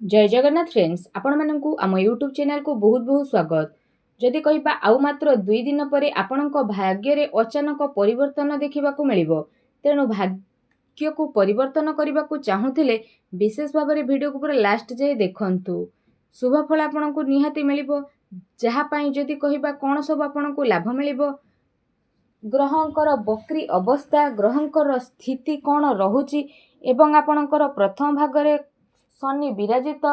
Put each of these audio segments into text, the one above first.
जय जगन्नाथ फ्रेंड्स आपण मानकु आम यूट्यूब चैनल को बहुत बहुत स्वागत। जदि कहिबा आउ मात्र 2 दिन परे आपणक भाग्य रे अचानक परिवर्तन देखिबाकू मिलिबो। तेणु भाग्य को परिवर्तन करबाकू चाहुथिले विशेष भाव में वीडियो को पूरा लास्ट जाए देखंतु। शुभ फल आपणकू निहाती मिलिबो। जहा पई जदि कहिबा कोन सब आपणकू लाभ मिलिबो, ग्रहंकर बक्री अवस्था, ग्रहंकर स्थिति कौन रहुची एवं आपणकर प्रथम भागरे शनि विराजित,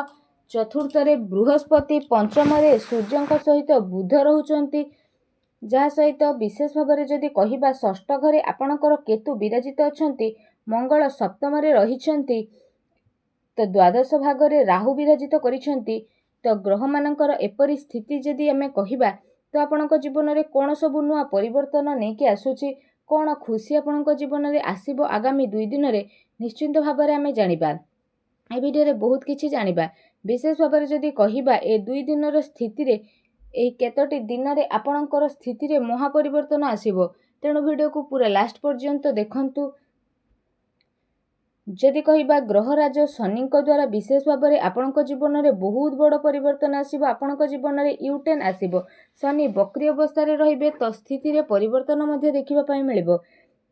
चतुर्थ बृहस्पति, पंचम सूर्य सहित बुध रोचंती, जहा सहित विशेष भाव में जदि कहिबा षष्ठ घरे आपणकर केतु विराजित अछंती, मंगल सप्तम रहिछंती, तो द्वादश भागरे राहु विराजित करिछंती। तो ग्रह मानकर एपरी स्थिति जदि आमे कहिबा तो आपणक जीवन में कौन सब नुआ परिवर्तन नहीं आसूची, कौन खुशी आपणक जीवन में आसीबो आगामी 2 दिन में निश्चिंत भाव में आमे जानिबा। ए वीडियो रे बहुत किछि जानिबा। विशेष भाव में जदि कहिबा ए 2 दिन स्थिति रे ए केतोटी दिन रे आपणकर स्थिति रे महा परिवर्तन आसीबो। तेणु वीडियो को पूरा लास्ट पर्यंत देखंतु। जदि कहिबा ग्रहराज शनि द्वारा विशेष भाव में आपणक जीवन में बहुत बड़ परिवर्तन आसीबो। आपणक जीवन में यूटर्न आसीबो। शनि बक्री अवस्था रे रहिबे तो स्थिति रे परिवर्तन मध्ये देखिबा पई मिलिबो।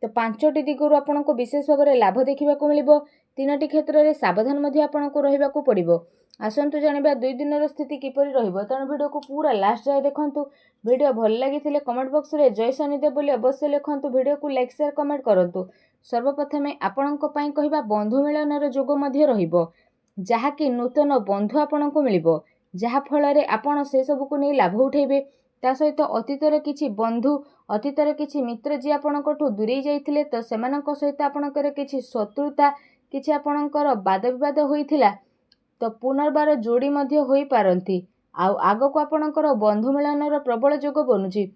तो 5टी दिगरु आपणको विशेष भाव में लाभ देखिबाकू मिलिबो। 3टी क्षेत्र में सावधान मध्ये आपणको रहिबाकू पड़िबो। आसंतु जानिबा 2 दिन स्थिति किपरि रहिबो। तेणु वीडियो को पूरा लास्ट जाए देखंतु। वीडियो भल लागिथिले कमेंट बॉक्स रे जय शनिदेव बोली अवश्य लिखंतु। वीडियो को लाइक शेयर कमेंट करंतु। सर्वप्रथमे आपणको पई कहिबा बंधु मिलनर जोग मध्ये रहिबो, जहा कि नूतन बंधु आपणको मिलिबो, जहा फल रे आपण से सब को नै लाभ उठेबे। ता सहित अतीत रे किछि बंधु, अतीत रे किछि मित्र जे आपणकोठु दूरेई जाइथिले तो सेमानक सहित आपणकर किछि शत्रुता, किछि आपणकर वाद विवाद होइथिला तो पुनर्बार जोड़ी मध्ये होई पारंती। आगो को आपणकर बंधु मिलनर प्रबल जोग बनुची।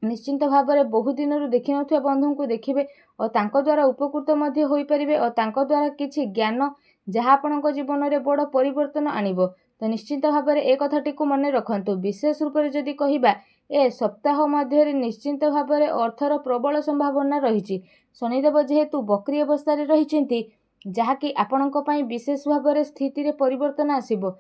निश्चिंत भाव में बहु दिन देखि नथिबा बंधु को देखिबे और तांको द्वारा उपकृत मध्ये होई परिबे और तांको द्वारा किछि ज्ञान जहा आपणको जीवन में बड़ परिवर्तन आनिबो। तो निश्चिंत भाव में एक कथाटी को मन रखंतु। विशेष रूप से जदि कहिबा ए सप्ताह मध्य निश्चिंत भाव में अर्थर प्रबल संभावना रही। शनिदेव जेहेतु बक्री अवस्था रही, जहाँकि आपणको पई विशेष भाव में स्थिति रे परिवर्तन आसीबो।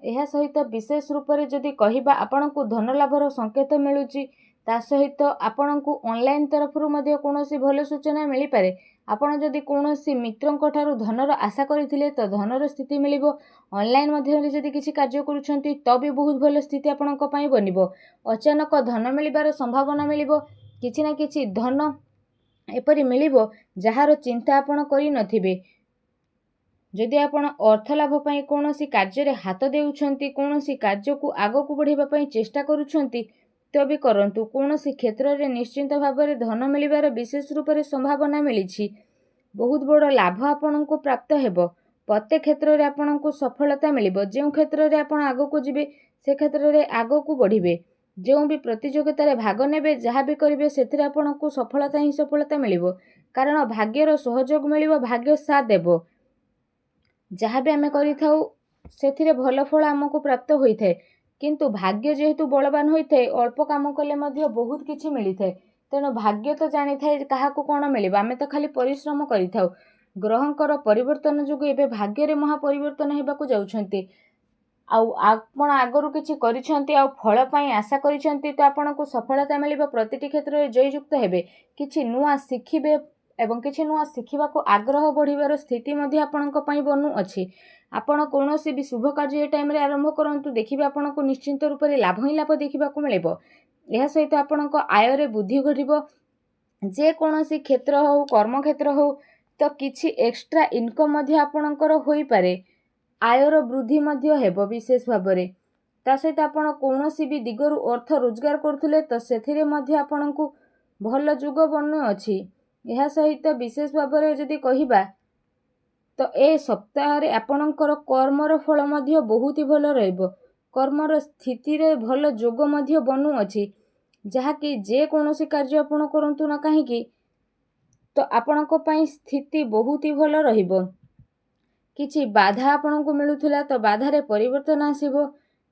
एहा सहित विशेष रूप से जदि कहिबा आपणको धन लाभर संकेत मिलुची। ता सहित आपणको ऑनलाइन तरफरु मध्ये कोनोसी भल सूचना मिली पारे। आपण जदि कोनोसी मित्रंक ठारू धनर आशा करिथिले तो धनर स्थिति मिलिबो। ऑनलाइन माध्यम जदि किछि कार्य करूछंती तो भी बहुत भल स्थिति आपणको पई बनिबो। अचानक धन मिलिबार संभावना मिलिबो। किछि ना किछि धन एपरि मिलिबो जहार चिंता आपण करि नथिबे। जदि आपण अर्थ लाभ पई कोनोसी कार्य रे हाथ देउछंती, कोनोसी कार्य को आगो को बढ़ाइबा पई चेष्टा करूछंती तो भी करंतु। कोनोसी क्षेत्र रे निश्चिंत भाव में धन मिलिबार विशेष रूप से संभावना मिलिछि। बहुत बड़ लाभ आपनको प्राप्त हेबो। प्रत्येक क्षेत्र रे आपनको सफलता मिलिबो। जे क्षेत्र रे आपण आगो को जिबे से क्षेत्र रे आगो को बढ़िबे। जो भी प्रतियोगिता रे भाग नेबे, जहा भी करिवे सेथिरे आपनको सफलता ही सफलता मिलिबो। कारण भाग्यर सहयोग मिलिबो, भाग्य साथ देबो। जहा भी आमे करिथाउ सेथिरे भल फल हमको प्राप्त होइथाय। किंतु भाग्य जेहेतु बलवान होइथाय, अल्प काम कले मध्य बहुत किछि मिलिथाय। तेणु भाग्य तो जानी थाए काहाकू कोन मिलिबा, आमे तो खाली परिश्रम करिथाउ। ग्रहंकर परिवर्तन जोगु एबे भाग्य रे महा परिवर्तन हेबाकू जाउछंती। आपण आगरू किछि करिछंती आ फल पई आशा करिछंती तो आपनको सफलता मिलिबो। प्रतिटी क्षेत्र रे जययुक्त हेबे, किछि नुआ शिखिबे एवं किछि नुआ शिखिबाकू आग्रह बढ़िबार स्थिति मध्ये आपणको पई बनु अछि। आपण कोनोसी भी शुभ कार्य ए टाइम रे आरंभ करंतु, देखिबे आपणको निश्चिंत रूप से लाभ ही लाभ देखिबाकू मिलिबो। एहा सहित आपणको आय रे वृद्धि घटिबो। जे कोनोसी क्षेत्र हो, कर्म क्षेत्र हो तो किछि एक्स्ट्रा इनकम मध्ये आपणकर होई पारे। आयर वृद्धि मध्ये हेबो विशेष भाव में। ता सहित आपण कोनोसी भी दिगरु अर्थ रोजगार करथुले तो सेथिरे मध्ये आपणको भल जुग बनु अछि। एहा सहित विशेष भाव में जदि कहिबा तो ए सप्ताह रे आपणकर कर्मर फल मध्ये बहुत ही भल रहइबो। कर्मर स्थिति रे भल जोग मध्ये बनु अछि, जहा कि जे कोनोसी कार्य आपण करंतु ना काहेकि तो आपणको पई स्थिति बहुत ही भल रहिबो। किछि बाधा आपणको मिलुथिला तो बाधा रे परिवर्तन आसीबो।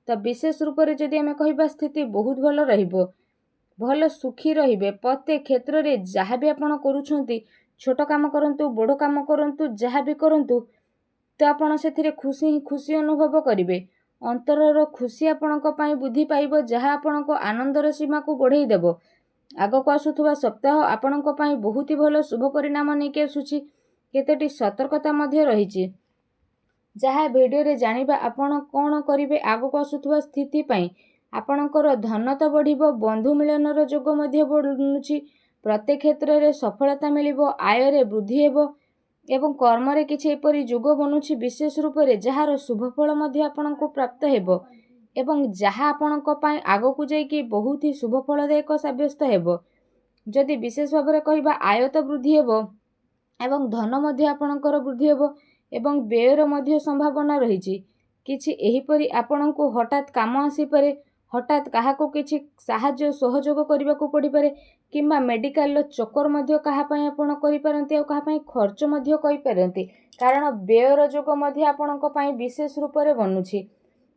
तो विशेष रूप से जदि आमे कहिबा स्थिति बहुत भल रहिबो। भल सुखी रहिबे। प्रत्येक क्षेत्र रे जहा भी आपण करूछंती, छोट काम करंतु, बड़ काम करंतु, जहा भी करंतु, ତ ଆପଣ ସେଥିରେ ଖୁସି ଅନୁଭବ କରିବେ। ଅନ୍ତରର ଖୁସି ଆପଣଙ୍କ ପାଇଁ ବୃଦ୍ଧି ପାଇବ, ଯାହା ଆପଣଙ୍କ ଆନନ୍ଦର ସୀମାକୁ ବଢ଼େଇ ଦେବ। ଆଗକୁ ଆସୁଥିବା ସପ୍ତାହ ଆପଣଙ୍କ ପାଇଁ ବହୁତ ଭଲ ଶୁଭ ପରିଣାମ ନେଇକି ଆସୁଛି। କେତୋଟି ସତର୍କତା ମଧ୍ୟ ରହିଛି, ଯାହା ଭିଡ଼ିଓରେ ଜାଣିବା। ଆପଣ କ'ଣ କରିବେ ଆଗକୁ ଆସୁଥିବା ସ୍ଥିତି ପାଇଁ। ଆପଣଙ୍କର ଧନ ତ ବଢ଼ିବ, ବନ୍ଧୁ ମିଳନର ଯୋଗ ମଧ୍ୟ ବଢ଼ୁଛି। ପ୍ରତ୍ୟେକ କ୍ଷେତ୍ରରେ ସଫଳତା ମିଳିବ, ଆୟରେ ବୃଦ୍ଧି ହେବ ଏବଂ କର୍ମରେ କିଛି ଏପରି ଯୋଗ ବନୁଛି ବିଶେଷ ରୂପରେ ଯାହାର ଶୁଭଫଳ ମଧ୍ୟ ଆପଣଙ୍କୁ ପ୍ରାପ୍ତ ହେବ ଏବଂ ଯାହା ଆପଣଙ୍କ ପାଇଁ ଆଗକୁ ଯାଇକି ବହୁତ ହି ଶୁଭଫଳଦାୟକ ସାବ୍ୟସ୍ତ ହେବ। ଯଦି ବିଶେଷ ଭାବରେ କହିବା, ଆୟ ତ ବୃଦ୍ଧି ହେବ ଏବଂ ଧନ ମଧ୍ୟ ଆପଣଙ୍କର ବୃଦ୍ଧି ହେବ ଏବଂ ବ୍ୟୟର ମଧ୍ୟ ସମ୍ଭାବନା ରହିଛି। କିଛି ଏହିପରି ଆପଣଙ୍କୁ ହଠାତ୍ କାମ ଆସିପାରେ, ହଠାତ୍ କାହାକୁ କିଛି ସାହାଯ୍ୟ ସହଯୋଗ କରିବାକୁ ପଡ଼ିପାରେ କିମ୍ବା ମେଡ଼ିକାଲର ଚକ୍କର ମଧ୍ୟ କାହା ପାଇଁ ଆପଣ କରିପାରନ୍ତି ଆଉ କାହା ପାଇଁ ଖର୍ଚ୍ଚ ମଧ୍ୟ କରିପାରନ୍ତି, କାରଣ ବ୍ୟୟର ଯୋଗ ମଧ୍ୟ ଆପଣଙ୍କ ପାଇଁ ବିଶେଷ ରୂପରେ ବନୁଛି।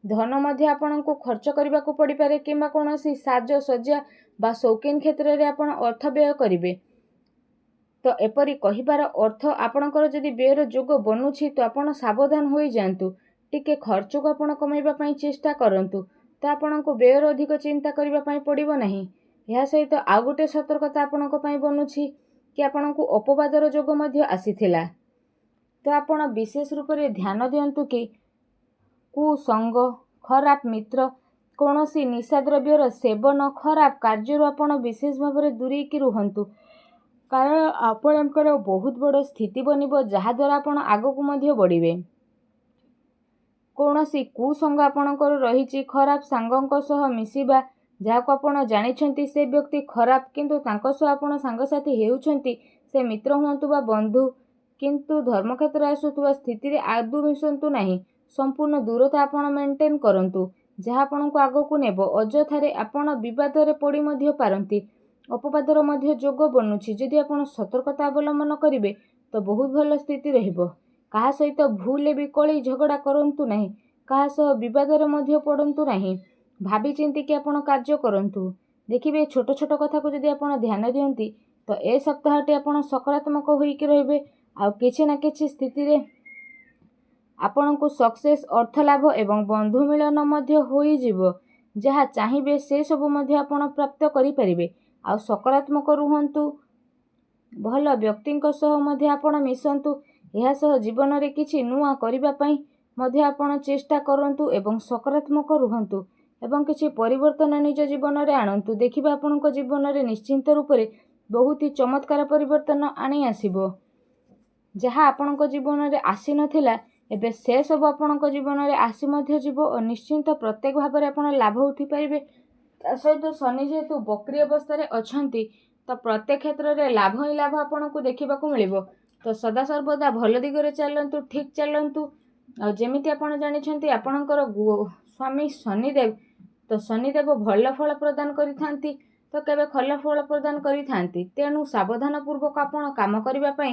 ଧନ ମଧ୍ୟ ଆପଣଙ୍କୁ ଖର୍ଚ୍ଚ କରିବାକୁ ପଡ଼ିପାରେ କିମ୍ବା କୌଣସି ସାଜସଜ୍ଜା ବା ସୌକିନ କ୍ଷେତ୍ରରେ ଆପଣ ଅର୍ଥ ବ୍ୟୟ କରିବେ। ତ ଏପରି କହିବାର ଅର୍ଥ, ଆପଣଙ୍କର ଯଦି ବ୍ୟୟର ଯୋଗ ବନୁଛି ତ ଆପଣ ସାବଧାନ ହୋଇଯାଆନ୍ତୁ। ଟିକେ ଖର୍ଚ୍ଚକୁ ଆପଣ କମାଇବା ପାଇଁ ଚେଷ୍ଟା କରନ୍ତୁ, ତ ଆପଣଙ୍କୁ ବ୍ୟୟର ଅଧିକ ଚିନ୍ତା କରିବା ପାଇଁ ପଡ଼ିବ ନାହିଁ। ଏହା ସହିତ ଆଉ ଗୋଟେ ସତର୍କତା ଆପଣଙ୍କ ପାଇଁ ବନୁଛି କି ଆପଣଙ୍କୁ ଅପବାଦର ଯୋଗ ମଧ୍ୟ ଆସିଥିଲା। ତ ଆପଣ ବିଶେଷ ରୂପରେ ଧ୍ୟାନ ଦିଅନ୍ତୁ କି କୁସଙ୍ଗ, ଖରାପ ମିତ୍ର, କୌଣସି ନିଶାଦ୍ରବ୍ୟର ସେବନ, ଖରାପ କାର୍ଯ୍ୟରୁ ଆପଣ ବିଶେଷ ଭାବରେ ଦୂରେଇକି ରୁହନ୍ତୁ, କାରଣ ଆପଣଙ୍କର ବହୁତ ବଡ଼ ସ୍ଥିତି ବନିବ, ଯାହାଦ୍ୱାରା ଆପଣ ଆଗକୁ ମଧ୍ୟ ବଢ଼ିବେ। କୌଣସି କୁସଙ୍ଗ ଆପଣଙ୍କର ରହିଛି, ଖରାପ ସାଙ୍ଗଙ୍କ ସହ ମିଶିବା, ଯାହାକୁ ଆପଣ ଜାଣିଛନ୍ତି ସେ ବ୍ୟକ୍ତି ଖରାପ କିନ୍ତୁ ତାଙ୍କ ସହ ଆପଣ ସାଙ୍ଗସାଥି ହେଉଛନ୍ତି, ସେ ମିତ୍ର ହୁଅନ୍ତୁ ବା ବନ୍ଧୁ, କିନ୍ତୁ ଧର୍ମକ୍ଷେତ୍ରରେ ଆସୁଥିବା ସ୍ଥିତିରେ ଆଦୌ ମିଶନ୍ତୁ ନାହିଁ। ସମ୍ପୂର୍ଣ୍ଣ ଦୂରତା ଆପଣ ମେଣ୍ଟେନ୍ କରନ୍ତୁ, ଯାହା ଆପଣଙ୍କୁ ଆଗକୁ ନେବ। ଅଯଥାରେ ଆପଣ ବିବାଦରେ ପଡ଼ି ମଧ୍ୟ ପାରନ୍ତି। ଅପବାଦର ମଧ୍ୟ ଯୋଗ ବନୁଛି। ଯଦି ଆପଣ ସତର୍କତା ଅବଲମ୍ବନ କରିବେ ତ ବହୁତ ଭଲ ସ୍ଥିତି ରହିବ। କାହା ସହିତ ଭୁଲରେ ବି କଳି ଝଗଡ଼ା କରନ୍ତୁ ନାହିଁ, କାହା ସହ ବିବାଦରେ ମଧ୍ୟ ପଡ଼ନ୍ତୁ ନାହିଁ। ଭାବି ଚିନ୍ତିକି ଆପଣ କାର୍ଯ୍ୟ କରନ୍ତୁ। ଦେଖିବେ ଛୋଟ ଛୋଟ କଥାକୁ ଯଦି ଆପଣ ଧ୍ୟାନ ଦିଅନ୍ତି ତ ଏ ସପ୍ତାହଟି ଆପଣ ସକାରାତ୍ମକ ହୋଇକି ରହିବେ। ଆଉ କିଛି ନା କିଛି ସ୍ଥିତିରେ ଆପଣଙ୍କୁ ସକ୍ସେସ୍, ଅର୍ଥ ଲାଭ ଏବଂ ବନ୍ଧୁ ମିଳନ ମଧ୍ୟ ହୋଇଯିବ। ଯାହା ଚାହିଁବେ ସେ ସବୁ ମଧ୍ୟ ଆପଣ ପ୍ରାପ୍ତ କରିପାରିବେ। ଆଉ ସକାରାତ୍ମକ ରୁହନ୍ତୁ, ଭଲ ବ୍ୟକ୍ତିଙ୍କ ସହ ମଧ୍ୟ ଆପଣ ମିଶନ୍ତୁ। ଏହା ସହ ଜୀବନରେ କିଛି ନୂଆ କରିବା ପାଇଁ ମଧ୍ୟ ଆପଣ ଚେଷ୍ଟା କରନ୍ତୁ ଏବଂ ସକାରାତ୍ମକ ରୁହନ୍ତୁ ଏବଂ କିଛି ପରିବର୍ତ୍ତନ ନିଜ ଜୀବନରେ ଆଣନ୍ତୁ। ଦେଖିବେ ଆପଣଙ୍କ ଜୀବନରେ ନିଶ୍ଚିନ୍ତ ରୂପରେ ବହୁତ ଚମତ୍କାର ପରିବର୍ତ୍ତନ ଆଣି ଆସିବ। ଯାହା ଆପଣଙ୍କ ଜୀବନରେ ଆସିନଥିଲା ଏବେ ସେ ସବୁ ଆପଣଙ୍କ ଜୀବନରେ ଆସି ମଧ୍ୟ ଯିବ ଓ ନିଶ୍ଚିନ୍ତ ପ୍ରତ୍ୟେକ ଭାବରେ ଆପଣ ଲାଭ ଉଠିପାରିବେ। ତା ସହିତ ଶନି ଯେହେତୁ ବକ୍ରି ଅବସ୍ଥାରେ ଅଛନ୍ତି ତ ପ୍ରତ୍ୟେକ କ୍ଷେତ୍ରରେ ଲାଭ ହିଁ ଲାଭ ଆପଣଙ୍କୁ ଦେଖିବାକୁ ମିଳିବ। ତ ସଦାସର୍ବଦା ଭଲ ଦିଗରେ ଚାଲନ୍ତୁ, ଠିକ୍ ଚାଲନ୍ତୁ। ଆଉ ଯେମିତି ଆପଣ ଜାଣିଛନ୍ତି ଆପଣଙ୍କର ସ୍ୱାମୀ ଶନିଦେବ, ତ ଶନିଦେବ ଭଲ ଫଳ ପ୍ରଦାନ କରିଥାନ୍ତି ତ କେବେ ଭଲ ଫଳ ପ୍ରଦାନ କରିଥାନ୍ତି। ତେଣୁ ସାବଧାନ ପୂର୍ବକ ଆପଣ କାମ କରିବା ପାଇଁ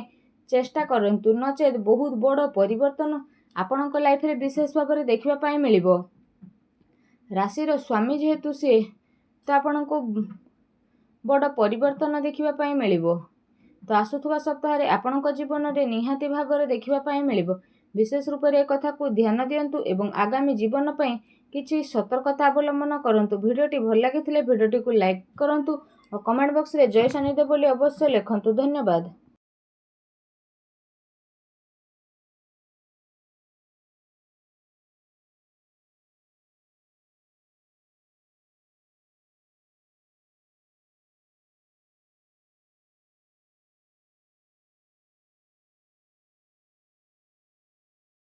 ଚେଷ୍ଟା କରନ୍ତୁ, ନଚେତ୍ ବହୁତ ବଡ଼ ପରିବର୍ତ୍ତନ ଆପଣଙ୍କ ଲାଇଫରେ ବିଶେଷ ଭାବରେ ଦେଖିବା ପାଇଁ ମିଳିବ। ରାଶିର ସ୍ୱାମୀ ଯେହେତୁ ସିଏ, ତ ଆପଣଙ୍କୁ ବଡ଼ ପରିବର୍ତ୍ତନ ଦେଖିବା ପାଇଁ ମିଳିବ। ତ ଆସୁଥିବା ସପ୍ତାହରେ ଆପଣଙ୍କ ଜୀବନରେ ନିହାତି ଭାବରେ ଦେଖିବା ପାଇଁ ମିଳିବ। ବିଶେଷ ରୂପରେ ଏ କଥାକୁ ଧ୍ୟାନ ଦିଅନ୍ତୁ ଏବଂ ଆଗାମୀ ଜୀବନ ପାଇଁ କିଛି ସତର୍କତା ଅବଲମ୍ବନ କରନ୍ତୁ। ଭିଡ଼ିଓଟି ଭଲ ଲାଗିଥିଲେ ଭିଡ଼ିଓଟିକୁ ଲାଇକ୍ କରନ୍ତୁ ଓ କମେଣ୍ଟ ବକ୍ସରେ ଜୟ ଶନିଦେବ ବୋଲି ଅବଶ୍ୟ ଲେଖନ୍ତୁ। ଧନ୍ୟବାଦ।